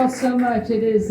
all so much. It is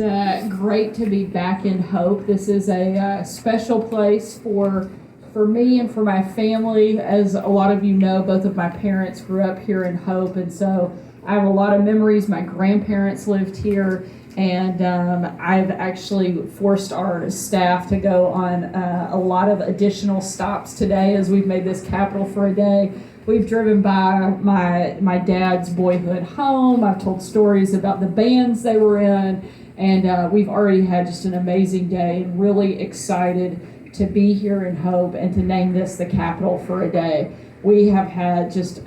great to be back in Hope. This is a special place for me and for my family. As a lot of you know, both of my parents grew up here in Hope, and so I have a lot of memories. My grandparents lived here, and I've actually forced our staff to go on a lot of additional stops today as we've made this capital for a day. We've driven by my dad's boyhood home. I've told stories about the bands they were in, and we've already had just an amazing day and really excited to be here in Hope and to name this the capital for a day. We have had just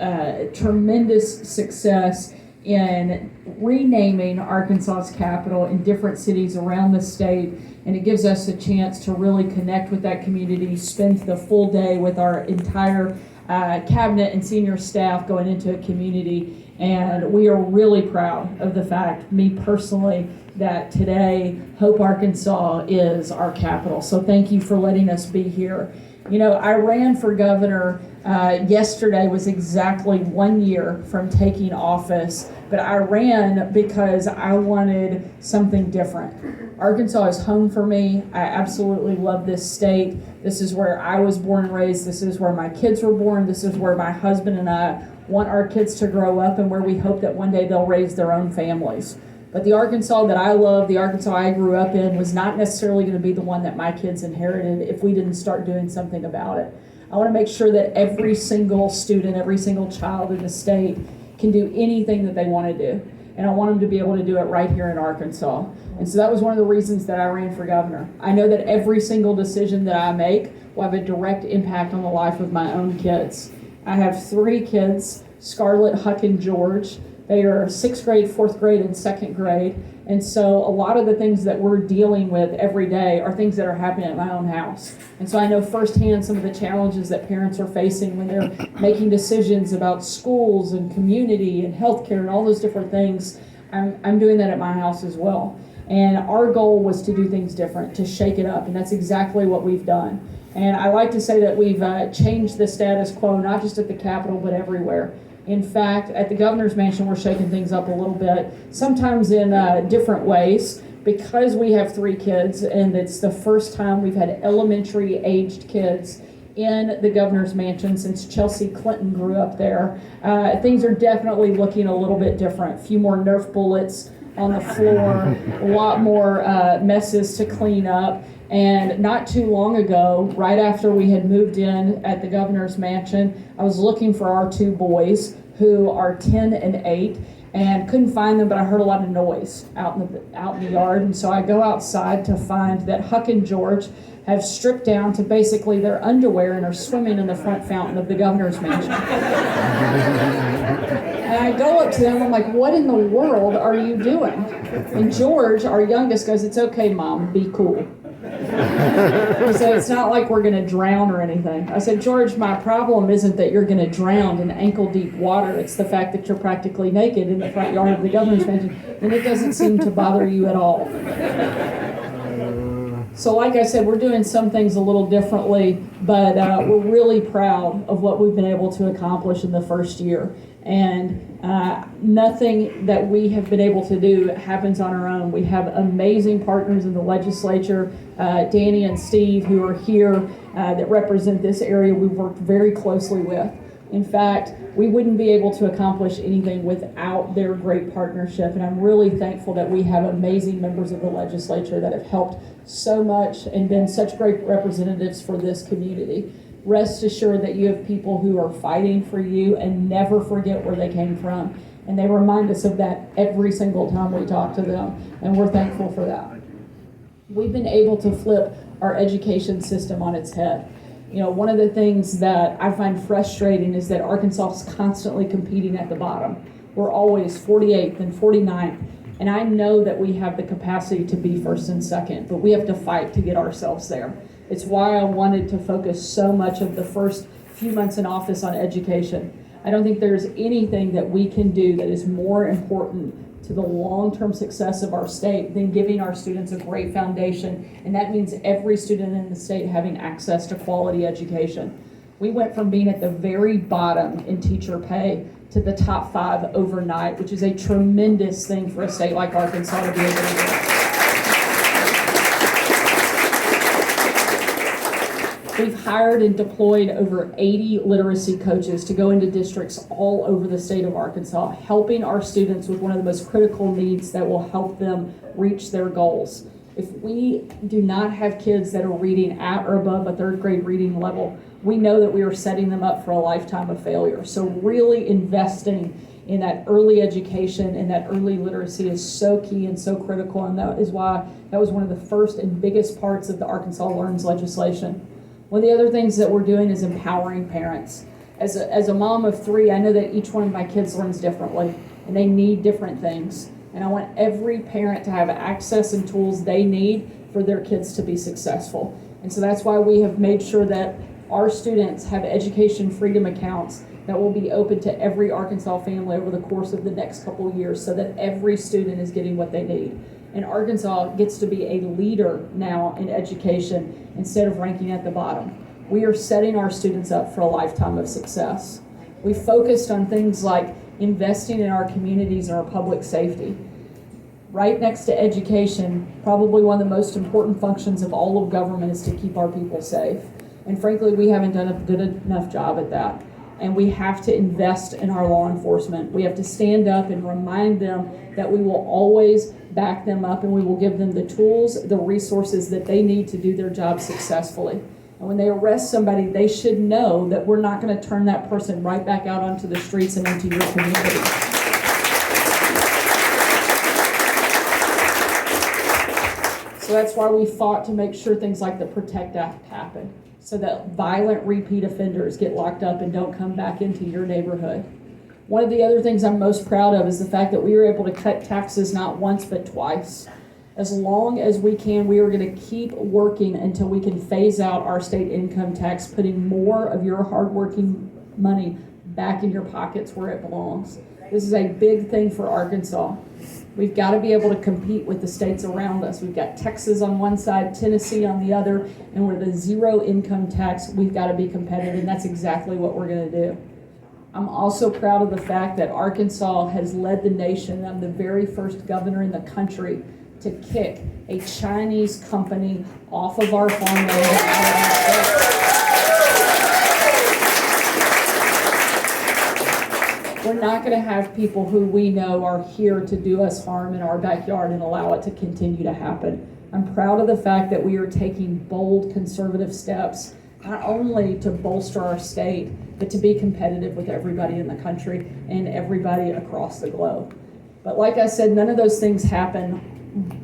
tremendous success in renaming Arkansas's capital in different cities around the state, and it gives us a chance to really connect with that community, spend the full day with our entire cabinet and senior staff going into a community, and we are really proud of the fact, me personally, that today Hope, Arkansas is our capital. So thank you for letting us be here. You know, I ran for governor. Yesterday was exactly 1 year from taking office, but I ran because I wanted something different. Arkansas is home for me. I absolutely love this state. This is where I was born and raised. This is where my kids were born. This is where my husband and I want our kids to grow up, and where we hope that one day they'll raise their own families. But the Arkansas that I love, the Arkansas I grew up in, was not necessarily going to be the one that my kids inherited if we didn't start doing something about it. I want to make sure that every single student, every single child in the state can do anything that they want to do. And I want them to be able to do it right here in Arkansas. And so that was one of the reasons that I ran for governor. I know that every single decision that I make will have a direct impact on the life of my own kids. I have 3 kids, Scarlett, Huck, and George. They are 6th grade, 4th grade, and 2nd grade. And so a lot of the things that we're dealing with every day are things that are happening at my own house. And so I know firsthand some of the challenges that parents are facing when they're making decisions about schools and community and healthcare and all those different things. I'm doing that at my house as well. And our goal was to do things different, to shake it up, and that's exactly what we've done. And I like to say that we've changed the status quo, not just at the Capitol, but everywhere. In fact, at the governor's mansion, we're shaking things up a little bit, sometimes in different ways, because we have 3 kids, and it's the first time we've had elementary-aged kids in the governor's mansion since Chelsea Clinton grew up there. Things are definitely looking a little bit different. A few more Nerf bullets on the floor, a lot more messes to clean up. And not too long ago, right after we had moved in at the governor's mansion, I was looking for our 2 boys who are 10 and 8 and couldn't find them, but I heard a lot of noise out in the yard. And so I go outside to find that Huck and George have stripped down to basically their underwear and are swimming in the front fountain of the governor's mansion. And I go up to them, I'm like, what in the world are you doing? And George, our youngest, goes, "It's okay, Mom, be cool." He said, "It's not like we're going to drown or anything." I said, "George, my problem isn't that you're going to drown in ankle-deep water. It's the fact that you're practically naked in the front yard of the governor's mansion, and it doesn't seem to bother you at all." So like I said, we're doing some things a little differently, but we're really proud of what we've been able to accomplish in the first year. And nothing that we have been able to do happens on our own. We have amazing partners in the legislature, Danny and Steve, who are here that represent this area we've worked very closely with. In fact, we wouldn't be able to accomplish anything without their great partnership, and I'm really thankful that we have amazing members of the legislature that have helped so much and been such great representatives for this community. Rest assured that you have people who are fighting for you and never forget where they came from, and they remind us of that every single time we talk to them, and we're thankful for that. We've been able to flip our education system on its head. You know, one of the things that I find frustrating is that Arkansas is constantly competing at the bottom. We're always 48th and 49th, and I know that we have the capacity to be first and second, but we have to fight to get ourselves there. It's why I wanted to focus so much of the first few months in office on education. I don't think there's anything that we can do that is more important to the long-term success of our state than giving our students a great foundation, and that means every student in the state having access to quality education. We went from being at the very bottom in teacher pay to the top 5 overnight, which is a tremendous thing for a state like Arkansas to be able to do. We've hired and deployed over 80 literacy coaches to go into districts all over the state of Arkansas, helping our students with one of the most critical needs that will help them reach their goals. If we do not have kids that are reading at or above a 3rd grade reading level, we know that we are setting them up for a lifetime of failure. So really investing in that early education and that early literacy is so key and so critical, and that is why that was one of the first and biggest parts of the Arkansas Learns legislation. One of the other things that we're doing is empowering parents. As a mom of 3, I know that each one of my kids learns differently, and they need different things. And I want every parent to have access and tools they need for their kids to be successful. And so that's why we have made sure that our students have education freedom accounts that will be open to every Arkansas family over the course of the next couple of years, so that every student is getting what they need. And Arkansas gets to be a leader now in education instead of ranking at the bottom. We are setting our students up for a lifetime of success. We focused on things like investing in our communities and our public safety. Right next to education, probably one of the most important functions of all of government is to keep our people safe. And frankly, we haven't done a good enough job at that. And we have to invest in our law enforcement. We have to stand up and remind them that we will always back them up, and we will give them the tools, the resources that they need to do their job successfully. And when they arrest somebody, they should know that we're not going to turn that person right back out onto the streets and into your community. So that's why we fought to make sure things like the PROTECT Act happen, so that violent repeat offenders get locked up and don't come back into your neighborhood. One of the other things I'm most proud of is the fact that we were able to cut taxes not once but twice. As long as we can, we are going to keep working until we can phase out our state income tax, putting more of your hardworking money back in your pockets where it belongs. This is a big thing for Arkansas. We've got to be able to compete with the states around us. We've got Texas on one side, Tennessee on the other, and with a 0 income tax, we've got to be competitive, and that's exactly what we're going to do. I'm also proud of the fact that Arkansas has led the nation. I'm the very first governor in the country to kick a Chinese company off of our farmland and out of our state. We're not going to have people who we know are here to do us harm in our backyard and allow it to continue to happen. I'm proud of the fact that we are taking bold conservative steps, not only to bolster our state, but to be competitive with everybody in the country and everybody across the globe. But like I said, none of those things happen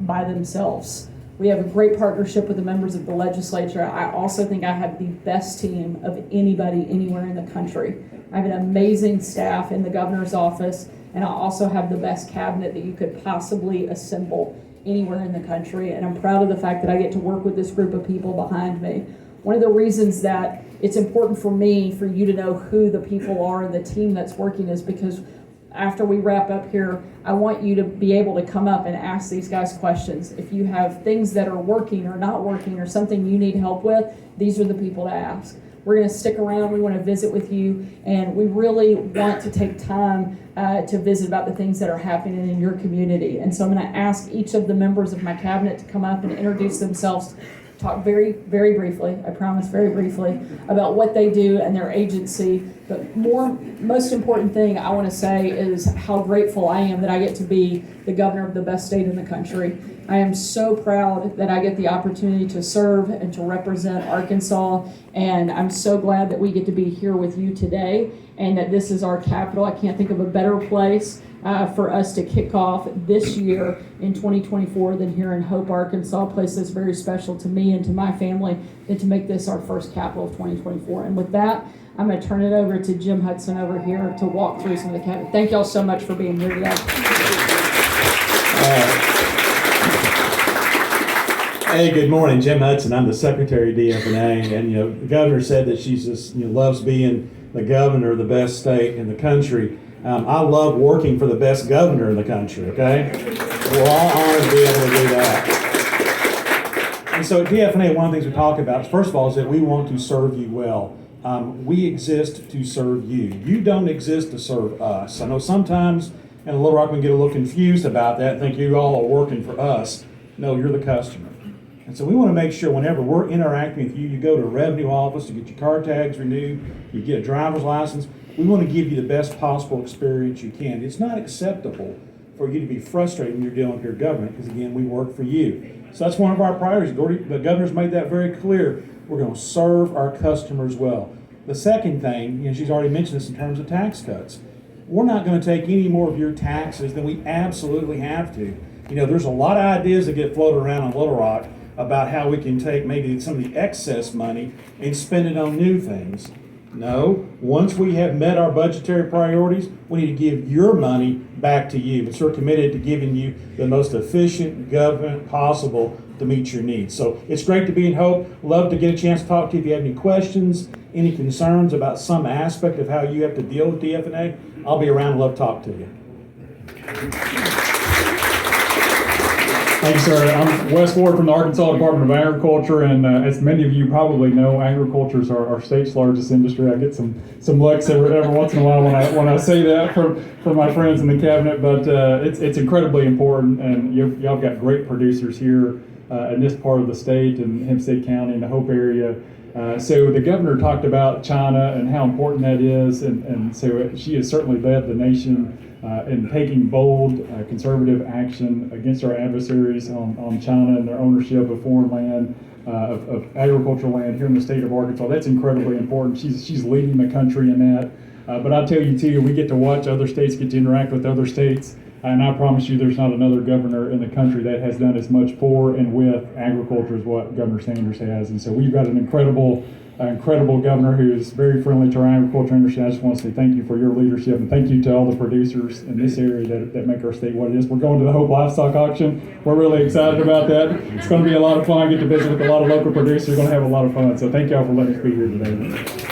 by themselves. We have a great partnership with the members of the legislature. I also think I have the best team of anybody anywhere in the country. I have an amazing staff in the governor's office, and I also have the best cabinet that you could possibly assemble anywhere in the country. And I'm proud of the fact that I get to work with this group of people behind me. One of the reasons that it's important for me, for you to know who the people are and the team that's working, is because after we wrap up here, I want you to be able to come up and ask these guys questions. If you have things that are working or not working or something you need help with, these are the people to ask. We're going to stick around. We want to visit with you, and we really want to take time to visit about the things that are happening in your community. And so I'm going to ask each of the members of my cabinet to come up and introduce themselves, talk very, very briefly, I promise very briefly, about what they do and their agency. But most important thing I want to say is how grateful I am that I get to be the governor of the best state in the country. I am so proud that I get the opportunity to serve and to represent Arkansas, and I'm so glad that we get to be here with you today and that this is our capital. I can't think of a better place for us to kick off this year in 2024 than here in Hope, Arkansas, a place that's very special to me and to my family, and to make this our first capital of 2024. And with that, I'm going to turn it over to Jim Hudson over here to walk through some of the cabinet. Thank y'all so much for being here today. Hey, good morning. Jim Hudson. I'm the Secretary of DF&A, and the governor said that she just loves being the governor of the best state in the country. I love working for the best governor in the country. Okay, we're all honored to be able to do that. And so at DF&A, one of the things we talk about, first of all, is that we want to serve you well. We exist to serve you. You don't exist to serve us. I know sometimes in Little Rock we get a little confused about that and think you all are working for us. No, you're the customer. And so we want to make sure whenever we're interacting with you, you go to a revenue office to get your car tags renewed, you get a driver's license, we want to give you the best possible experience you can. It's not acceptable for you to be frustrated when you're dealing with your government because, again, we work for you. So that's one of our priorities. The governor's made that very clear. We're going to serve our customers well. The second thing, she's already mentioned this in terms of tax cuts. We're not going to take any more of your taxes than we absolutely have to. There's a lot of ideas that get floated around on Little Rock about how we can take maybe some of the excess money and spend it on new things. No, once we have met our budgetary priorities, we need to give your money back to you. But we're committed to giving you the most efficient government possible to meet your needs. So it's great to be in Hope. Love to get a chance to talk to you if you have any questions, any concerns about some aspect of how you have to deal with DF&A. I'll be around and love to talk to you. Thanks, sir. I'm Wes Ward from the Arkansas Department of Agriculture, and as many of you probably know, agriculture is our state's largest industry. I get some licks every once in a while when I say that from my friends in the cabinet, but it's incredibly important, and y'all got great producers here in this part of the state, in Hempstead County, in the Hope area. So the governor talked about China and how important that is, and so she has certainly led the nation in taking bold, conservative action against our adversaries on China and their ownership of foreign land, of agricultural land here in the state of Arkansas. That's incredibly important. She's leading the country in that. But I tell you too, we get to watch other states get to interact with other states, and I promise you there's not another governor in the country that has done as much for and with agriculture as what Governor Sanders has. And so we've got an incredible governor who is very friendly to our agriculture industry. I just want to say thank you for your leadership, and thank you to all the producers in this area that make our state what it is. We're going to the Hope Livestock Auction. We're really excited about that. It's going to be a lot of fun. Get to visit with a lot of local producers. We're going to have a lot of fun. So thank y'all for letting us be here today.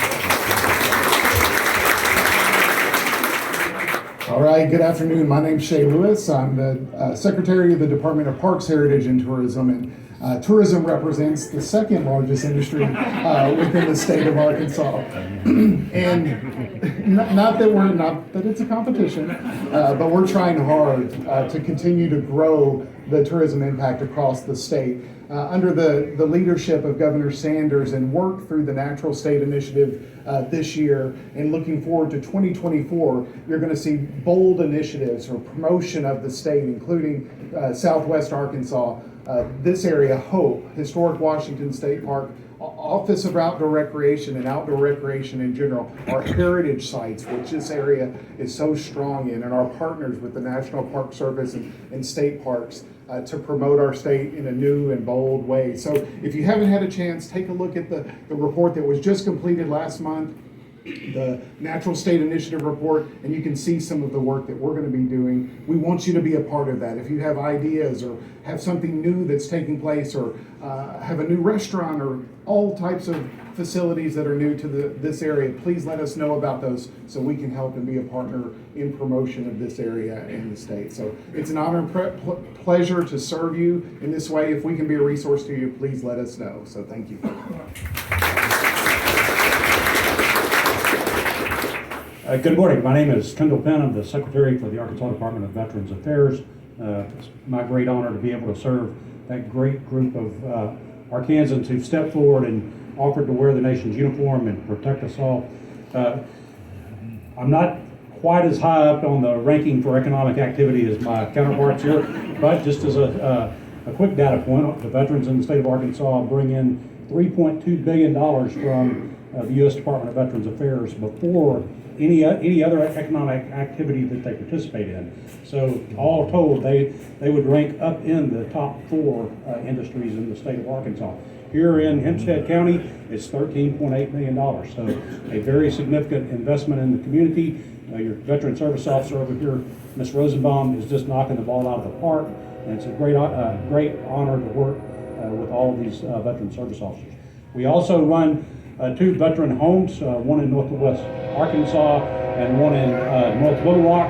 All right, good afternoon. My name's Shay Lewis. I'm the Secretary of the Department of Parks, Heritage, and Tourism, and tourism represents the second largest industry within the state of Arkansas. And not that it's a competition, but we're trying hard to continue to grow the tourism impact across the state. Under the leadership of Governor Sanders, and work through the Natural State Initiative this year, and looking forward to 2024, you're going to see bold initiatives for promotion of the state, including Southwest Arkansas, this area, Hope, Historic Washington State Park, Office of Outdoor Recreation and Outdoor Recreation in general, our heritage sites, which this area is so strong in, and our partners with the National Park Service and state parks to promote our state in a new and bold way. So if you haven't had a chance, take a look at the report that was just completed last month, the Natural State Initiative report, and you can see some of the work that we're going to be doing. We want you to be a part of that. If you have ideas or have something new that's taking place, or have a new restaurant, or all types of facilities that are new to this area, please let us know about those so we can help and be a partner in promotion of this area in the state. So it's an honor and pleasure to serve you in this way. If we can be a resource to you, please let us know. So thank you. Good morning. My name is Kendall Penn. I'm the Secretary for the Arkansas Department of Veterans Affairs. It's my great honor to be able to serve that great group of Arkansans who've stepped forward and offered to wear the nation's uniform and protect us all. I'm not quite as high up on the ranking for economic activity as my counterparts here, but just as a quick data point, the veterans in the state of Arkansas bring in $3.2 billion from the U.S. Department of Veterans Affairs before any other economic activity that they participate in. So all told, they would rank up in the top 4 industries in the state of Arkansas. Here in Hempstead County, it's $13.8 million. So a very significant investment in the community. Your veteran service officer over here, Ms. Rosenbaum, is just knocking the ball out of the park. And it's a great honor to work with all of these veteran service officers. We also run 2 veteran homes, one in Northwest Arkansas and one in North Little Rock.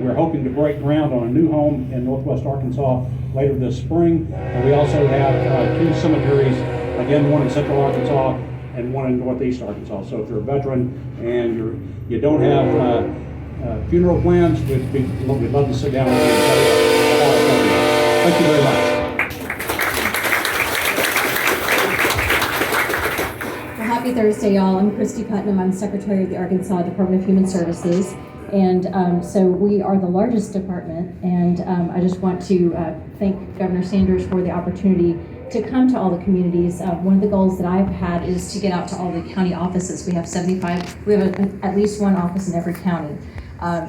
We're hoping to break ground on a new home in Northwest Arkansas later this spring. And we also have 2 cemeteries, again, one in Central Arkansas and one in Northeast Arkansas. So if you're a veteran and you don't have funeral plans, we'd love to sit down with you and tell you about it. Thank you very much. Happy Thursday, y'all. I'm Christy Putnam. I'm Secretary of the Arkansas Department of Human Services. And so we are the largest department. And I just want to thank Governor Sanders for the opportunity to come to all the communities. One of the goals that I've had is to get out to all the county offices. We have 75, we have at least one office in every county.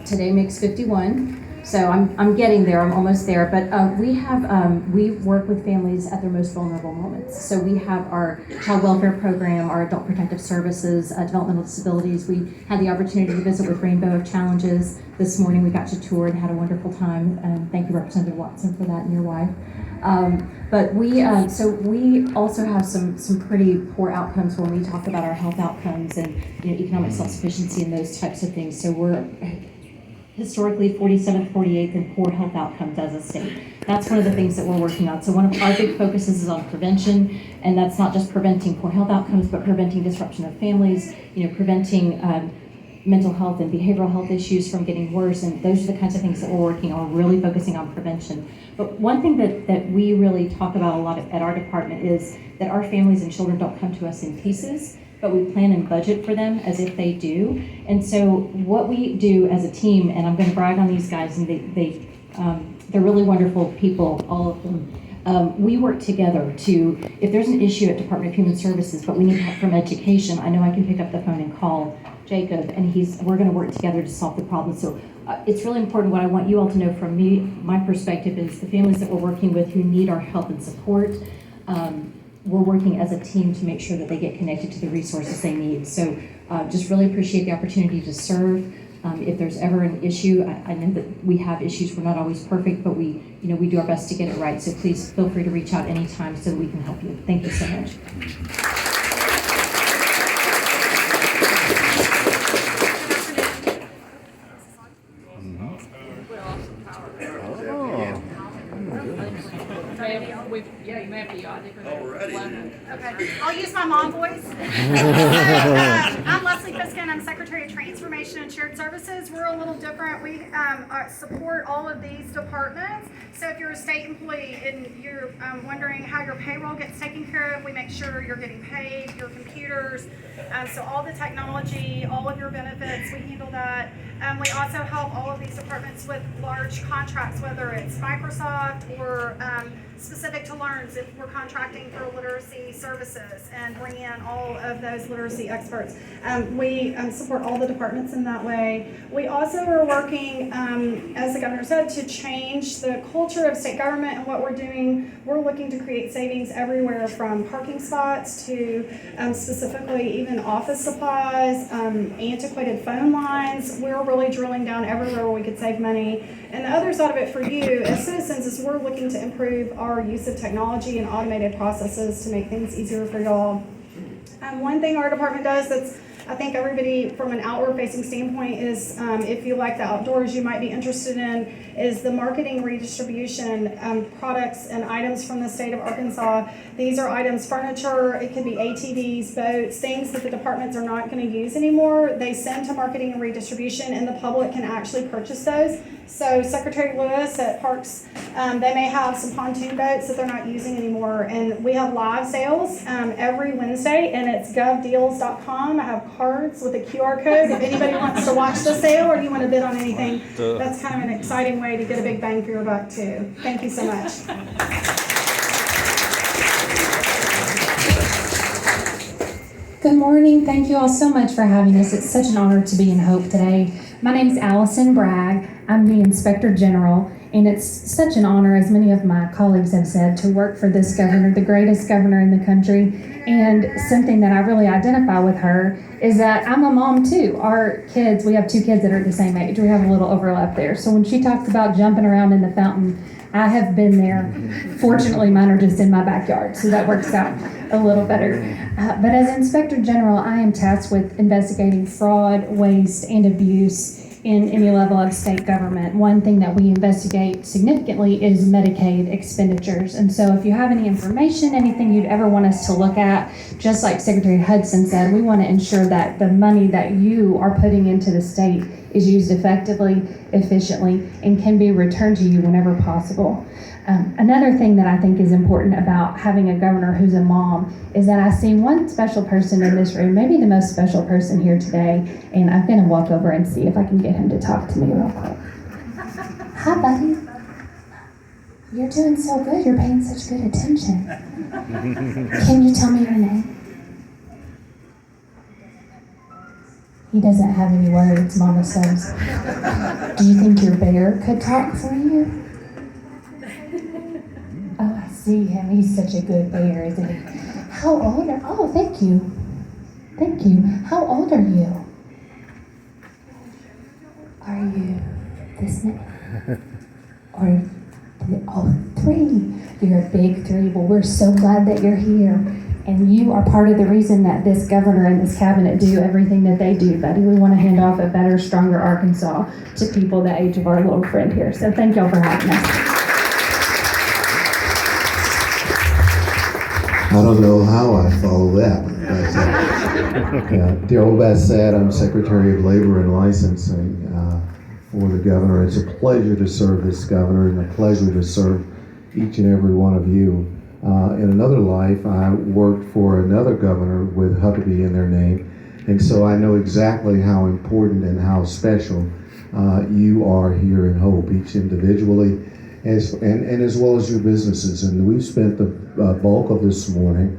Today makes 51. So I'm getting there, I'm almost there, but we work with families at their most vulnerable moments. So we have our child welfare program, our adult protective services, developmental disabilities. We had the opportunity to visit with Rainbow of Challenges. This morning we got to tour and had a wonderful time. Thank you, Representative Watson, for that and your wife. But we also have some pretty poor outcomes when we talk about our health outcomes and economic self-sufficiency and those types of things. So we're historically 47th, 48th in poor health outcomes as a state. That's one of the things that we're working on. So one of our big focuses is on prevention, and that's not just preventing poor health outcomes, but preventing disruption of families, preventing mental health and behavioral health issues from getting worse, and those are the kinds of things that we're working on, really focusing on prevention. But one thing that we really talk about a lot at our department is that our families and children don't come to us in pieces, but we plan and budget for them as if they do. And so what we do as a team, and I'm going to brag on these guys, and they're really wonderful people, all of them. We work together to, if there's an issue at Department of Human Services, but we need help from education, I know I can pick up the phone and call Jacob, and we're going to work together to solve the problem. So it's really important. What I want you all to know from me, my perspective, is the families that we're working with who need our help and support, we're working as a team to make sure that they get connected to the resources they need. So just really appreciate the opportunity to serve. If there's ever an issue, I know that we have issues. We're not always perfect, but we do our best to get it right. So please feel free to reach out anytime so we can help you. Thank you so much. Yeah, you may have to yawn. Okay, I'll use my mom voice. I'm Leslie Piskin. I'm Secretary of Transformation and Shared Services. We're a little different. We support all of these departments. So if you're a state employee and you're wondering how your payroll gets taken care of, we make sure you're getting paid, your computers, so all the technology, all of your benefits, we handle that. We also help all of these departments with large contracts, whether it's Microsoft or specific to LEARNs, if we're contracting for literacy services and bring in all of those literacy experts. We support all the departments in that way. We also are working, as the governor said, to change the culture of state government and what we're doing. We're looking to create savings everywhere from parking spots to specifically even office supplies, antiquated phone lines. We're really drilling down everywhere where we could save money. And the other side of it for you as citizens is we're looking to improve our use of technology and automated processes to make things easier for y'all. One thing our department does that's, I think everybody from an outward facing standpoint is, if you like the outdoors, you might be interested in, is the marketing redistribution products and items from the state of Arkansas. These are items, furniture, it could be ATVs, boats, things that the departments are not going to use anymore. They send to marketing and redistribution, and the public can actually purchase those. So Secretary Lewis at Parks, they may have some pontoon boats that they're not using anymore, and we have live sales every Wednesday, and it's govdeals.com. I have cards with a QR code if anybody wants to watch the sale or you want to bid on anything. That's kind of an exciting way to get a big bang for your buck too. Thank you so much. Good morning. Thank you all so much for having us. It's such an honor to be in Hope today. My name is Allison Bragg. I'm the Inspector General, and it's such an honor, as many of my colleagues have said, to work for this governor, the greatest governor in the country. And something that I really identify with her is that I'm a mom too. Our kids, we have two kids that are the same age. We have a little overlap there. So when she talks about jumping around in the fountain, I have been there. Fortunately, mine are just in my backyard, so that works out a little better. But as Inspector General, I am tasked with investigating fraud, waste, and abuse in any level of state government. One thing that we investigate significantly is Medicaid expenditures. And so if you have any information, anything you'd ever want us to look at, just like Secretary Hudson said, we want to ensure that the money that you are putting into the state is used effectively, efficiently, and can be returned to you whenever possible. Another thing that I think is important about having a governor who's a mom is that I see one special person in this room, maybe the most special person here today, and I'm going to walk over and see if I can get him to talk to me real quick. Hi, buddy. You're doing so good. You're paying such good attention. Can you tell me your name? He doesn't have any words, Mama says. Do you think your bear could talk for you? Oh, I see him. He's such a good bear, isn't he? How old are... Oh, thank you. Thank you. How old are you? Are you this many? Or... Oh, 3. You're a big 3. Well, we're so glad that you're here. And you are part of the reason that this governor and this cabinet do everything that they do, buddy. We want to hand off a better, stronger Arkansas to people the age of our little friend here. So thank y'all for having us. I don't know how I follow that. But, dear old Beth said, I'm Secretary of Labor and Licensing for the governor. It's a pleasure to serve this governor and a pleasure to serve each and every one of you. In another life, I worked for another governor with Huckabee in their name, and so I know exactly how important and how special you are here in Hope, each individually, and as well as your businesses. And we've spent the bulk of this morning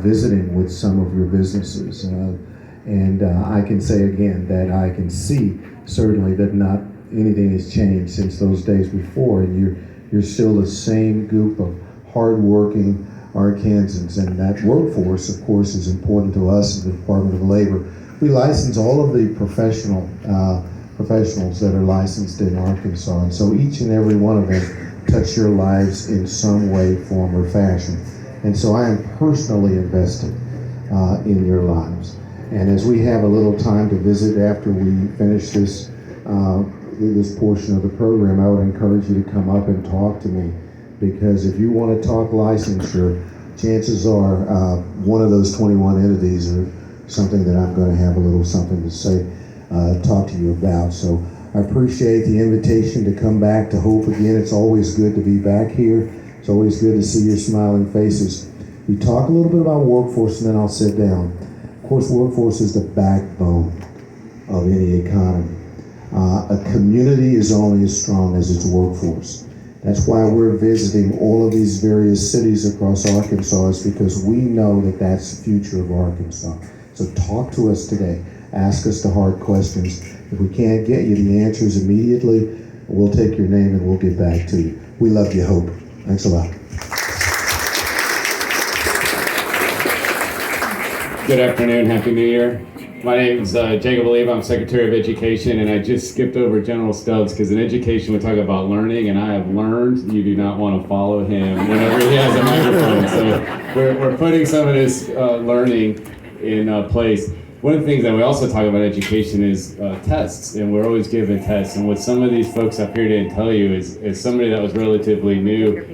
visiting with some of your businesses, and I can say again that I can see certainly that not anything has changed since those days before, and you're still the same group of hardworking Arkansans, and that workforce, of course, is important to us as the Department of Labor. We license all of the professionals that are licensed in Arkansas, and so each and every one of them touch your lives in some way, form, or fashion. And so I am personally invested in your lives. And as we have a little time to visit after we finish this portion of the program, I would encourage you to come up and talk to me. Because if you want to talk licensure, chances are one of those 21 entities are something that I'm going to have a little something to say, talk to you about. So I appreciate the invitation to come back to Hope again. It's always good to be back here. It's always good to see your smiling faces. We talk a little bit about workforce, and then I'll sit down. Of course, workforce is the backbone of any economy. A community is only as strong as its workforce. That's why we're visiting all of these various cities across Arkansas, is because we know that that's the future of Arkansas. So talk to us today. Ask us the hard questions. If we can't get you the answers immediately, we'll take your name and we'll get back to you. We love you, Hope. Thanks a lot. Good afternoon. Happy New Year. My name is Jacob Oliva. I'm Secretary of Education, and I just skipped over General Stubbs because in education we talk about learning, and I have learned you do not want to follow him whenever he has a microphone. So we're putting some of this learning in place. One of the things that we also talk about education is tests, and we're always given tests. And what some of these folks up here didn't tell you is somebody that was relatively new,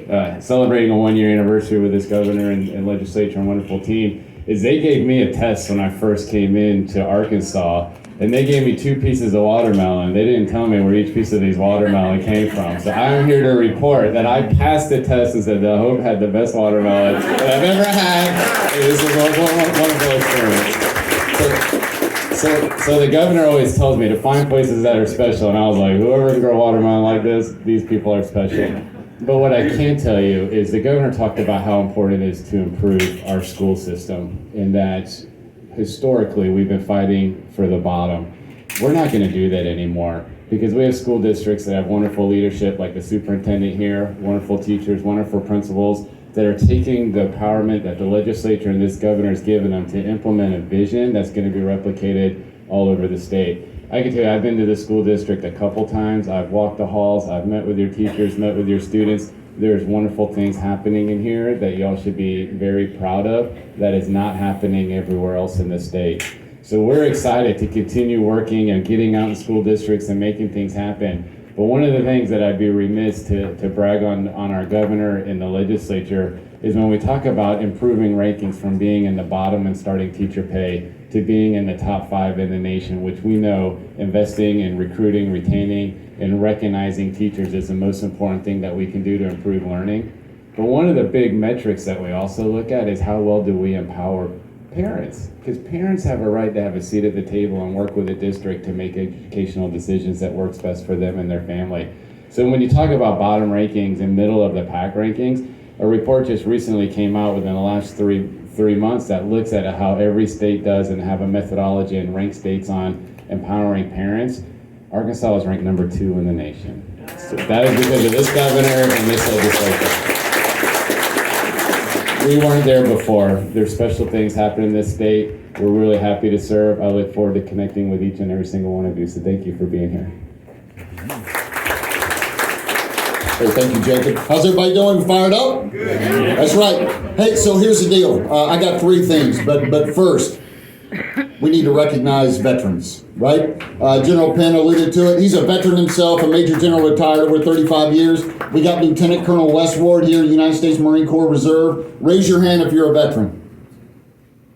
celebrating a 1-year anniversary with this governor and legislature and wonderful team, is they gave me a test when I first came into Arkansas, and they gave me 2 pieces of watermelon. They didn't tell me where each piece of these watermelon came from. So I'm here to report that I passed the test and said that Hope had the best watermelon that I've ever had. This is a wonderful experience. So the governor always tells me to find places that are special, and I was like, whoever can grow watermelon like this, these people are special. But what I can tell you is the governor talked about how important it is to improve our school system, and that historically we've been fighting for the bottom. We're not going to do that anymore because we have school districts that have wonderful leadership like the superintendent here, wonderful teachers, wonderful principals that are taking the empowerment that the legislature and this governor has given them to implement a vision that's going to be replicated all over the state. I can tell you, I've been to the school district a couple times. I've walked the halls. I've met with your teachers, met with your students. There's wonderful things happening in here that y'all should be very proud of that is not happening everywhere else in the state. So we're excited to continue working and getting out in school districts and making things happen. But one of the things that I'd be remiss to brag on our governor in the legislature is when we talk about improving rankings from being in the bottom and starting teacher pay to being in the top 5 in the nation, which we know investing in recruiting, retaining, and recognizing teachers is the most important thing that we can do to improve learning. But one of the big metrics that we also look at is how well do we empower parents? Because parents have a right to have a seat at the table and work with the district to make educational decisions that works best for them and their family. So when you talk about bottom rankings and middle of the pack rankings, a report just recently came out within the last three months that looks at how every state does and have a methodology and rank states on empowering parents. Arkansas is ranked number 2 in the nation. So that is because of this governor and this legislature. We weren't there before. There's special things happening in this state. We're really happy to serve. I look forward to connecting with each and every single one of you. So thank you for being here. Hey, thank you, Jacob. How's everybody doing? Fired up? Good. That's right. Hey, so here's the deal. I got 3 things, but first, we need to recognize veterans, right? General Penn alluded to it. He's a veteran himself, a Major General retired over 35 years. We got Lieutenant Colonel Wes Ward here, United States Marine Corps Reserve. Raise your hand if you're a veteran.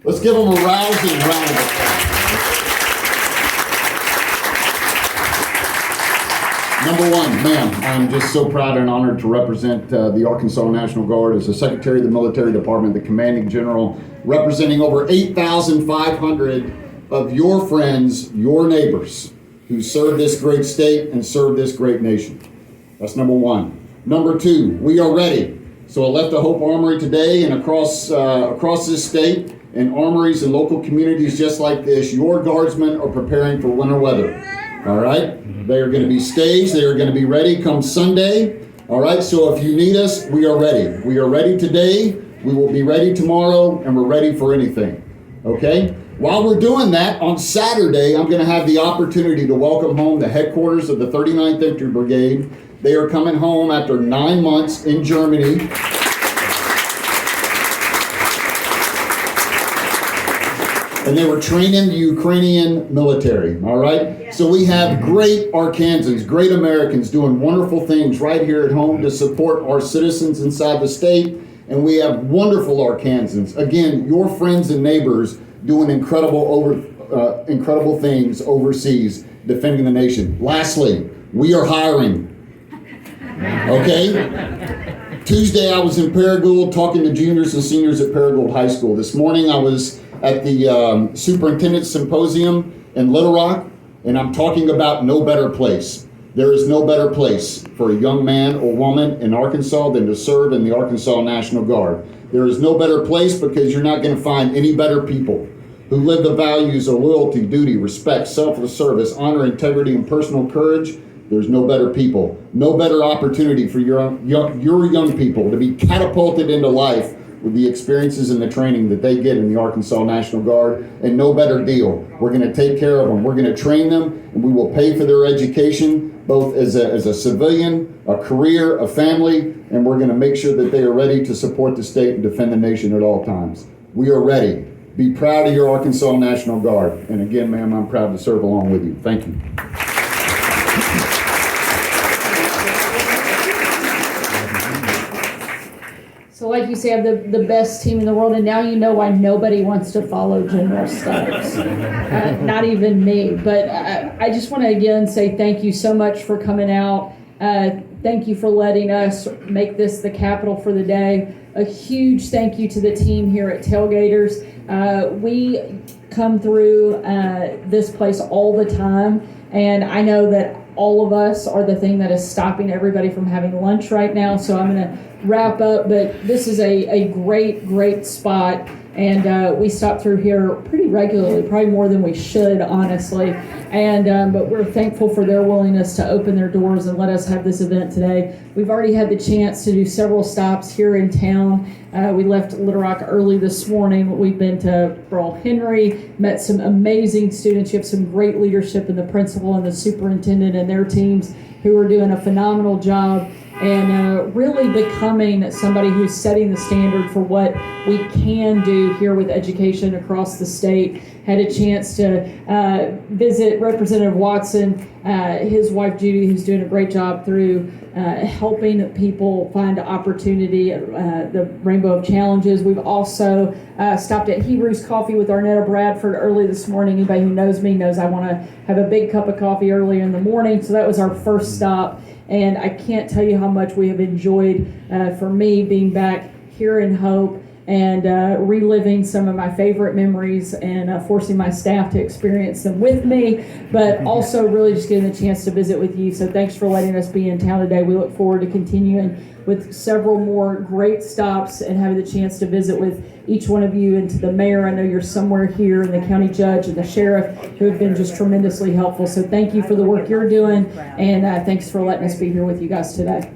Let's give him a rousing round of applause. Number 1, ma'am, I'm just so proud and honored to represent the Arkansas National Guard as the Secretary of the Military Department, the Commanding General, representing over 8,500 of your friends, your neighbors, who serve this great state and serve this great nation. That's number 1. Number 2, we are ready. So I left the Hope Armory today, and across this state, in armories and local communities just like this, your guardsmen are preparing for winter weather. All right? They are going to be staged. They are going to be ready come Sunday. All right? So if you need us, we are ready. We are ready today. We will be ready tomorrow, and we're ready for anything. Okay? While we're doing that, on Saturday, I'm going to have the opportunity to welcome home the headquarters of the 39th Infantry Brigade. They are coming home after 9 months in Germany. And they were training the Ukrainian military, all right? So we have great Arkansans, great Americans doing wonderful things right here at home to support our citizens inside the state. And we have wonderful Arkansans, again, your friends and neighbors doing incredible things overseas, defending the nation. Lastly, we are hiring, okay? Tuesday, I was in Paragould talking to juniors and seniors at Paragould High School. This morning, I was at the Superintendent's Symposium in Little Rock, and I'm talking about no better place. There is no better place for a young man or woman in Arkansas than to serve in the Arkansas National Guard. There is no better place because you're not going to find any better people who live the values of loyalty, duty, respect, selfless service, honor, integrity, and personal courage. There's no better people, no better opportunity for your young people to be catapulted into life with the experiences and the training that they get in the Arkansas National Guard, and no better deal. We're going to take care of them. We're going to train them, and we will pay for their education, both as a civilian, a career, a family, and we're going to make sure that they are ready to support the state and defend the nation at all times. We are ready. Be proud of your Arkansas National Guard. And again, ma'am, I'm proud to serve along with you. Thank you. So like you say, I have the best team in the world, and now you know why nobody wants to follow General Stubbs. Not even me. But I just want to again say thank you so much for coming out. Thank you for letting us make this the capital for the day. A huge thank you to the team here at Tailgaters. We come through this place all the time, and I know that all of us are the thing that is stopping everybody from having lunch right now. So I'm going to wrap up, but this is a great spot, and we stop through here pretty regularly, probably more than we should, honestly, and but we're thankful for their willingness to open their doors and let us have this event today. We've already had the chance to do several stops here in town. We left Little Rock early this morning. We've been to Burl Henry, met some amazing students. You have some great leadership in the principal and the superintendent and their teams who are doing a phenomenal job, and really becoming somebody who's setting the standard for what we can do here with education across the state. had a chance to visit Representative Watson, his wife Judy, who's doing a great job through helping people find opportunity at the Rainbow of Challenges. We've also stopped at Hebrews Coffee with Arnetta Bradford early this morning. Anybody who knows me knows I want to have a big cup of coffee earlier in the morning, so that was our first stop. And I can't tell you how much we have enjoyed, for me, being back here in Hope and reliving some of my favorite memories and forcing my staff to experience them with me, but also really just getting the chance to visit with you. So thanks for letting us be in town today. We look forward to continuing with several more great stops and having the chance to visit with each one of you, and to the mayor. I know you're somewhere here, and the county judge and the sheriff, who have been just tremendously helpful. So thank you for the work you're doing, and thanks for letting us be here with you guys today.